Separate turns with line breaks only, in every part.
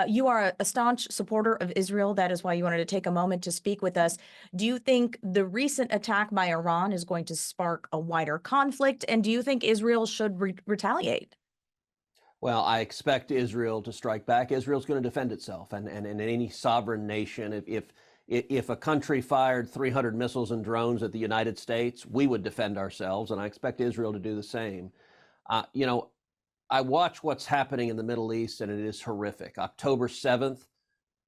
You are a staunch supporter of Israel. That is why you wanted to take a moment to speak with us. Do you think the recent attack by Iran is going to spark a wider conflict? And do you think Israel should retaliate?
Well, I expect Israel to strike back. Israel's going to defend itself, and any sovereign nation, if a country fired 300 missiles and drones at the United States, we would defend ourselves, and I expect Israel to do the same. You know, I watch what's happening in the Middle East, and it is horrific. October 7th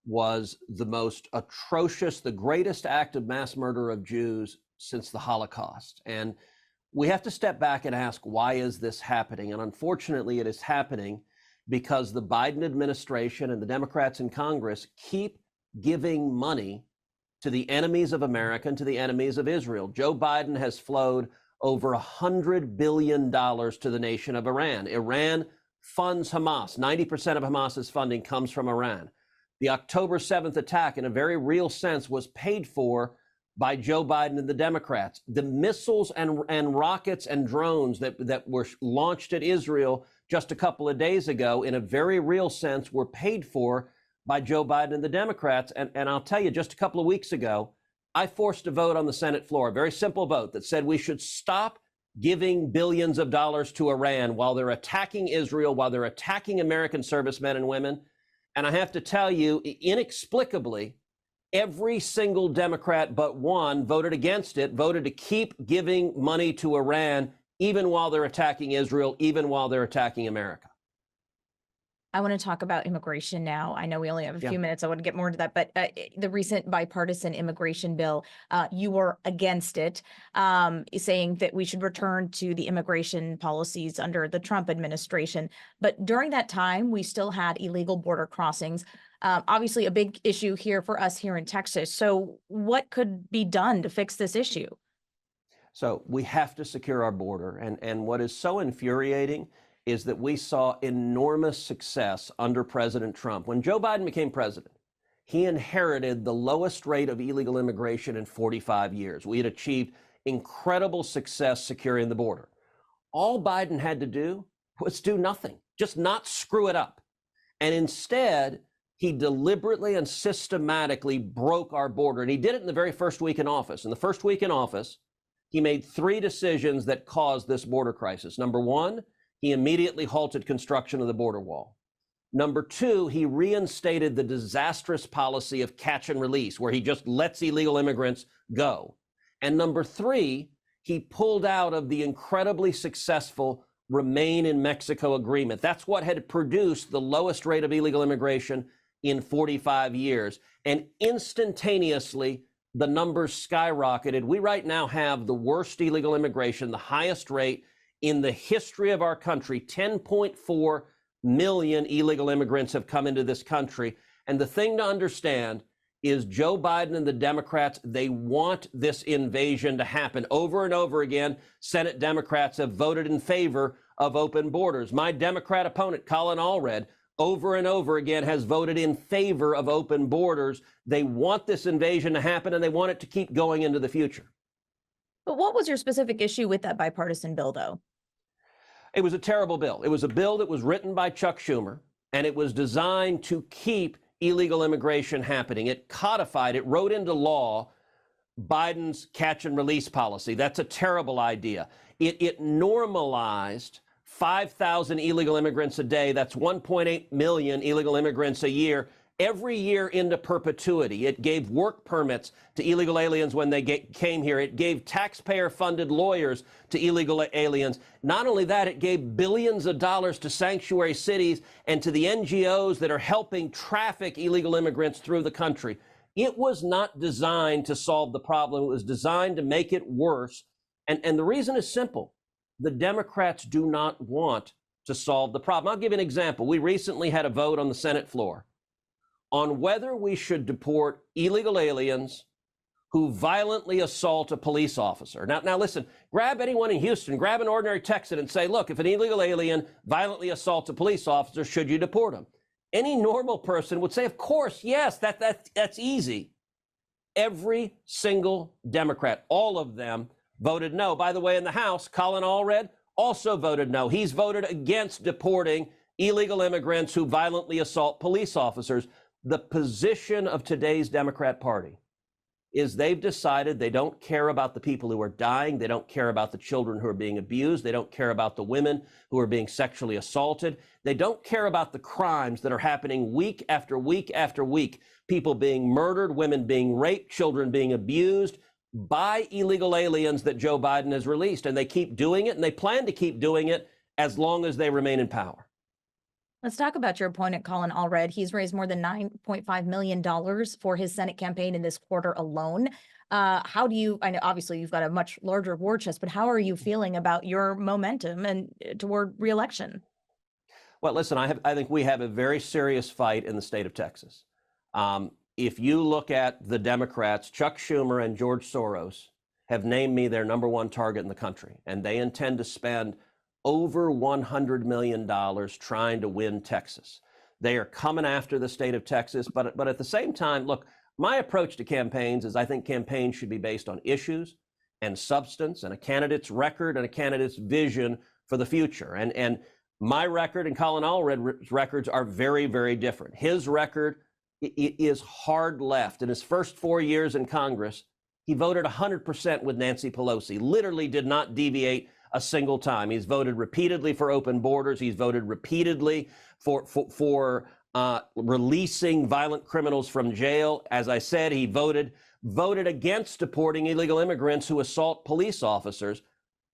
was the most atrocious, the greatest act of mass murder of Jews since the Holocaust. And we have to step back and ask, why is this happening? And unfortunately, it is happening because the Biden administration and the Democrats in Congress keep giving money to the enemies of America and to the enemies of Israel. Joe Biden has flowed over $100 billion to the nation of Iran. Iran funds Hamas. 90% of Hamas's funding comes from Iran. The October 7th attack, in a very real sense, was paid for by Joe Biden and the Democrats. The missiles and rockets and drones that were launched at Israel just a couple of days ago, in a very real sense, were paid for by Joe Biden and the Democrats. And I'll tell you, just a couple of weeks ago, I forced a vote on the Senate floor, a very simple vote that said we should stop giving billions of dollars to Iran while they're attacking Israel, while they're attacking American servicemen and women. And I have to tell you, inexplicably, every single Democrat but one voted against it, voted to keep giving money to Iran, even while they're attacking Israel, even while they're attacking America.
I want to talk about immigration now. I know we only have a
Yeah.
few minutes. I want to get more into that, but the recent bipartisan immigration bill, you were against it, saying that we should return to the immigration policies under the Trump administration. But during that time, we still had illegal border crossings. Obviously, a big issue here for us here in Texas. So what could be done to fix this issue?
So we have to secure our border. And what is so infuriating is that we saw enormous success under President Trump. When Joe Biden became president, he inherited the lowest rate of illegal immigration in 45 years. We had achieved incredible success securing the border. All Biden had to do was do nothing, just not screw it up. And instead, he deliberately and systematically broke our border. And he did it in the very first week in office. In the first week in office, he made 3 decisions that caused this border crisis. Number 1, he immediately halted construction of the border wall. Number 2, he reinstated the disastrous policy of catch and release, where he just lets illegal immigrants go. And number 3, he pulled out of the incredibly successful Remain in Mexico agreement. That's what had produced the lowest rate of illegal immigration in 45 years. And instantaneously, the numbers skyrocketed. We right now have the worst illegal immigration, the highest rate in the history of our country. 10.4 million illegal immigrants have come into this country. And the thing to understand is Joe Biden and the Democrats, they want this invasion to happen. Over and over again, Senate Democrats have voted in favor of open borders. My Democrat opponent, Colin Allred, over and over again has voted in favor of open borders. They want this invasion to happen, and they want it to keep going into the future.
But what was your specific issue with that bipartisan bill, though?
It was a terrible bill. It was a bill that was written by Chuck Schumer, and it was designed to keep illegal immigration happening. It codified, it wrote into law Biden's catch and release policy. That's a terrible idea. It normalized 5,000 illegal immigrants a day. That's 1.8 million illegal immigrants a year, every year into perpetuity. It gave work permits to illegal aliens when they came here. It gave taxpayer-funded lawyers to illegal aliens. Not only that, it gave billions of dollars to sanctuary cities and to the NGOs that are helping traffic illegal immigrants through the country. It was not designed to solve the problem. It was designed to make it worse. And the reason is simple. The Democrats do not want to solve the problem. I'll give you an example. We recently had a vote on the Senate floor on whether we should deport illegal aliens who violently assault a police officer. Now listen, grab anyone in Houston, grab an ordinary Texan and say, look, if an illegal alien violently assaults a police officer, should you deport him? Any normal person would say, of course, yes, that's easy. Every single Democrat, all of them, voted no. By the way, in the House, Colin Allred also voted no. He's voted against deporting illegal immigrants who violently assault police officers. The position of today's Democrat Party is they've decided they don't care about the people who are dying. They don't care about the children who are being abused. They don't care about the women who are being sexually assaulted. They don't care about the crimes that are happening week after week after week. People being murdered, women being raped, children being abused by illegal aliens that Joe Biden has released. And they keep doing it, and they plan to keep doing it as long as they remain in power.
Let's talk about your opponent, Colin Allred. He's raised more than $9.5 million for his Senate campaign in this quarter alone. How do you, I know obviously you've got a much larger war chest, but how are you feeling about your momentum and toward reelection?
Well, listen, I think we have a very serious fight in the state of Texas. If you look at the Democrats, Chuck Schumer and George Soros have named me their #1 target in the country, and they intend to spend over $100 million trying to win Texas. They are coming after the state of Texas, but at the same time, look, my approach to campaigns is I think campaigns should be based on issues and substance and a candidate's record and a candidate's vision for the future. And my record and Colin Allred's records are very, very different. His record is hard left. In his first 4 years in Congress, he voted 100% with Nancy Pelosi, literally did not deviate a single time. He's voted repeatedly for open borders. He's voted repeatedly for releasing violent criminals from jail. As I said, he voted against deporting illegal immigrants who assault police officers.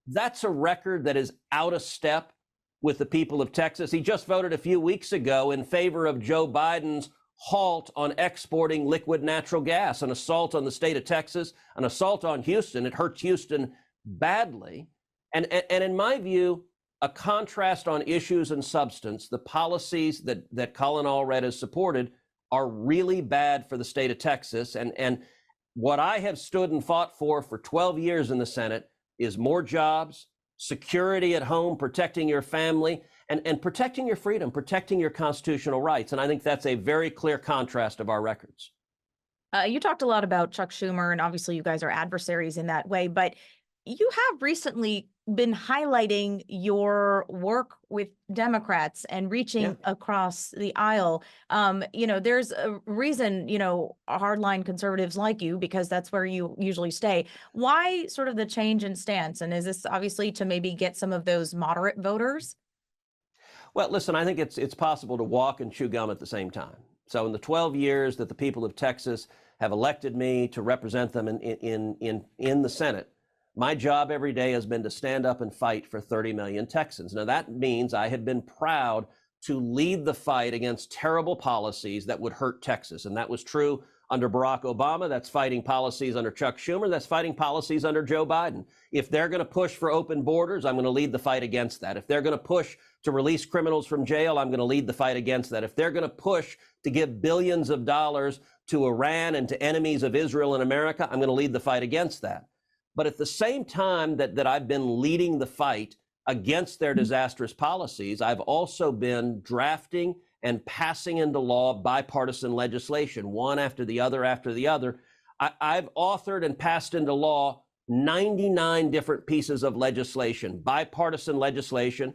That's a record that is out of step with the people of Texas. He just voted a few weeks ago in favor of Joe Biden's halt on exporting liquid natural gas, an assault on the state of Texas, an assault on Houston. It hurts Houston badly. And in my view, a contrast on issues and substance, the policies that Colin Allred has supported are really bad for the state of Texas. And what I have stood and fought for 12 years in the Senate is more jobs, security at home, protecting your family, and protecting your freedom, protecting your constitutional rights. And I think that's a very clear contrast of our records.
You talked a lot about Chuck Schumer, and obviously you guys are adversaries in that way, but you have recently been highlighting your work with Democrats and reaching across the aisle. There's a reason, hardline conservatives like you, because that's where you usually stay. Why sort of the change in stance? And is this obviously to maybe get some of those moderate voters?
Well, listen, I think it's possible to walk and chew gum at the same time. So in the 12 years that the people of Texas have elected me to represent them in the Senate, my job every day has been to stand up and fight for 30 million Texans. Now, that means I have been proud to lead the fight against terrible policies that would hurt Texas. And that was true under Barack Obama. That's fighting policies under Chuck Schumer. That's fighting policies under Joe Biden. If they're going to push for open borders, I'm going to lead the fight against that. If they're going to push to release criminals from jail, I'm going to lead the fight against that. If they're going to push to give billions of dollars to Iran and to enemies of Israel and America, I'm going to lead the fight against that. But at the same time that I've been leading the fight against their disastrous policies, I've also been drafting and passing into law bipartisan legislation, one after the other after the other. I've authored and passed into law 99 different pieces of legislation, bipartisan legislation.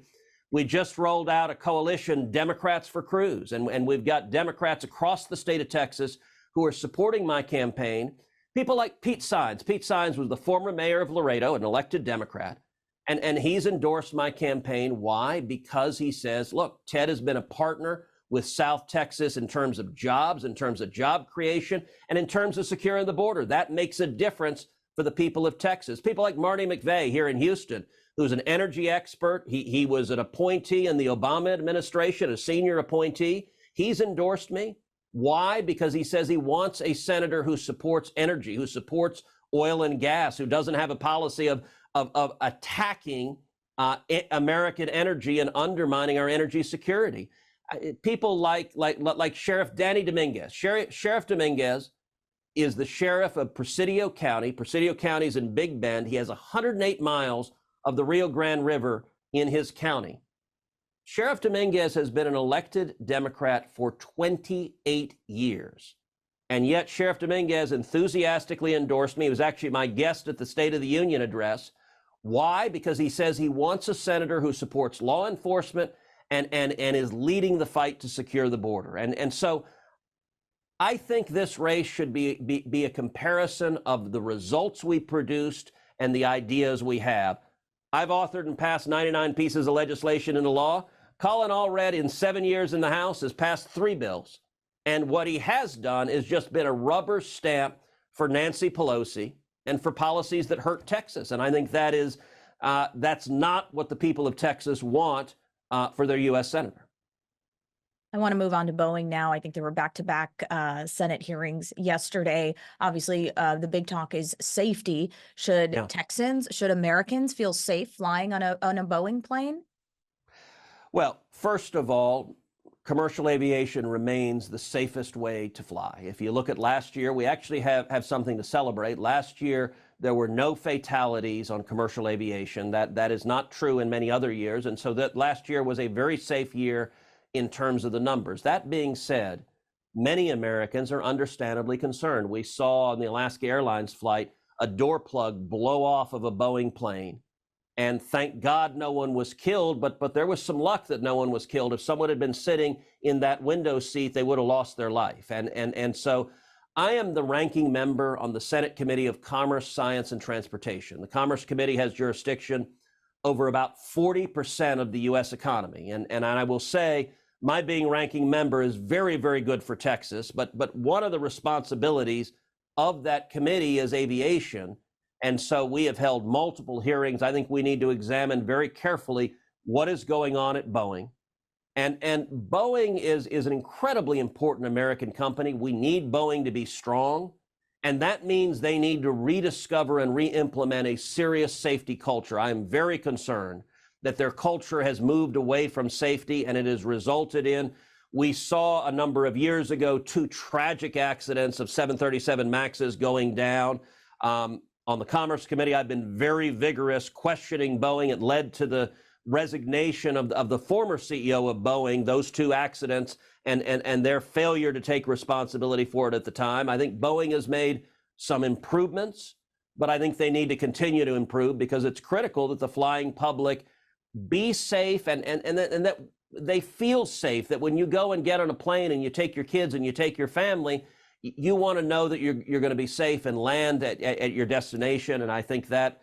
We just rolled out a coalition, Democrats for Cruz, and we've got Democrats across the state of Texas who are supporting my campaign. People like Pete Sines. Pete Sines was the former mayor of Laredo, an elected Democrat, and he's endorsed my campaign. Why? Because he says, look, Ted has been a partner with South Texas in terms of jobs, in terms of job creation, and in terms of securing the border. That makes a difference for the people of Texas. People like Marty McVeigh here in Houston, who's an energy expert. He was an appointee in the Obama administration, a senior appointee. He's endorsed me. Why? Because he says he wants a senator who supports energy, who supports oil and gas, who doesn't have a policy of attacking American energy and undermining our energy security. People like Sheriff Danny Dominguez. Sheriff Dominguez is the sheriff of Presidio County. Presidio County is in Big Bend. He has 108 miles of the Rio Grande River in his county. Sheriff Dominguez has been an elected Democrat for 28 years. And yet Sheriff Dominguez enthusiastically endorsed me. He was actually my guest at the State of the Union address. Why? Because he says he wants a senator who supports law enforcement and is leading the fight to secure the border. And so I think this race should be a comparison of the results we produced and the ideas we have. I've authored and passed 99 pieces of legislation into law. Colin Allred, in 7 years in the House, has passed 3 bills. And what he has done is just been a rubber stamp for Nancy Pelosi and for policies that hurt Texas. And I think that is that's not what the people of Texas want for their U.S. senator.
I want to move on to Boeing now. I think there were back-to-back Senate hearings yesterday. Obviously, the big talk is safety. Should Texans, should Americans feel safe flying on a Boeing plane?
Well, first of all, commercial aviation remains the safest way to fly. If you look at last year, we actually have something to celebrate. Last year, there were no fatalities on commercial aviation. That is not true in many other years. And so that last year was a very safe year in terms of the numbers. That being said, many Americans are understandably concerned. We saw on the Alaska Airlines flight a door plug blow off of a Boeing plane. And thank God no one was killed, but there was some luck that no one was killed. If someone had been sitting in that window seat, they would have lost their life. And so I am the ranking member on the Senate Committee of Commerce, Science, and Transportation. The Commerce Committee has jurisdiction over about 40% of the U.S. economy. And I will say, my being ranking member is very, very good for Texas. But one of the responsibilities of that committee is aviation. And so we have held multiple hearings. I think we need to examine very carefully what is going on at Boeing. And Boeing is an incredibly important American company. We need Boeing to be strong. And that means they need to rediscover and re-implement a serious safety culture. I am very concerned that their culture has moved away from safety, and it has resulted in, we saw a number of years ago, 2 tragic accidents of 737 MAXs going down. On the Commerce Committee, I've been very vigorous questioning Boeing. It led to the resignation of the former CEO of Boeing, those 2 accidents, and their failure to take responsibility for it at the time. I think Boeing has made some improvements, but I think they need to continue to improve because it's critical that the flying public be safe and that they feel safe, that when you go and get on a plane and you take your kids and you take your family, you want to know that you're going to be safe and land at your destination. And I think that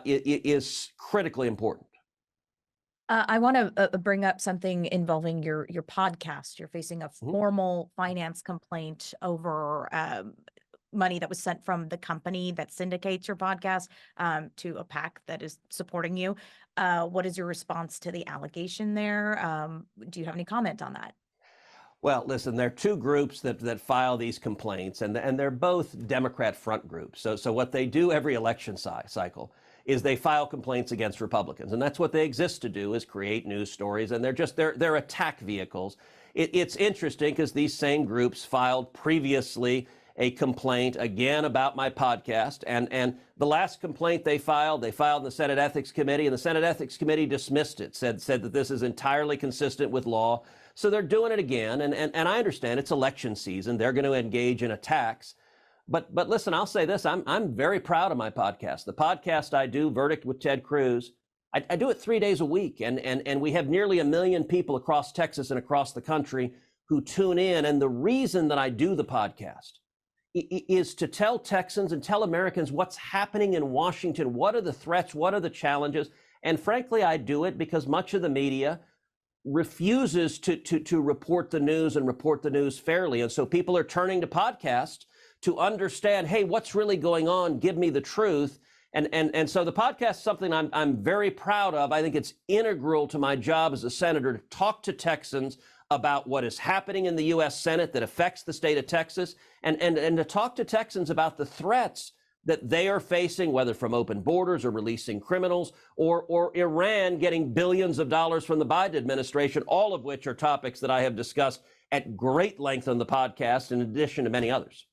is critically important.
I want to bring up something involving your podcast. You're facing a formal finance complaint over money that was sent from the company that syndicates your podcast to a PAC that is supporting you. What is your response to the allegation there? Do you have any comment on that?
Well, listen, there are 2 groups that file these complaints, and they're both Democrat front groups. So what they do every election cycle is they file complaints against Republicans, and that's what they exist to do, is create news stories, and they're attack vehicles. It's interesting because these same groups filed previously a complaint again about my podcast, and the last complaint they filed in the Senate Ethics Committee, and the Senate Ethics Committee dismissed it, said that this is entirely consistent with law. So they're doing it again, and I understand it's election season. They're going to engage in attacks. But listen, I'll say this. I'm very proud of my podcast. The podcast I do, Verdict with Ted Cruz, I do it 3 days a week, and we have nearly 1 million people across Texas and across the country who tune in. And the reason that I do the podcast is to tell Texans and tell Americans what's happening in Washington. What are the threats? What are the challenges? And frankly, I do it because much of the media refuses to report the news and report the news fairly. And so people are turning to podcasts to understand, hey, what's really going on? Give me the truth. And so the podcast is something I'm very proud of. I think it's integral to my job as a senator to talk to Texans about what is happening in the U.S. Senate that affects the state of Texas, and to talk to Texans about the threats that they are facing, whether from open borders or releasing criminals, or Iran getting billions of dollars from the Biden administration, all of which are topics that I have discussed at great length on the podcast, in addition to many others.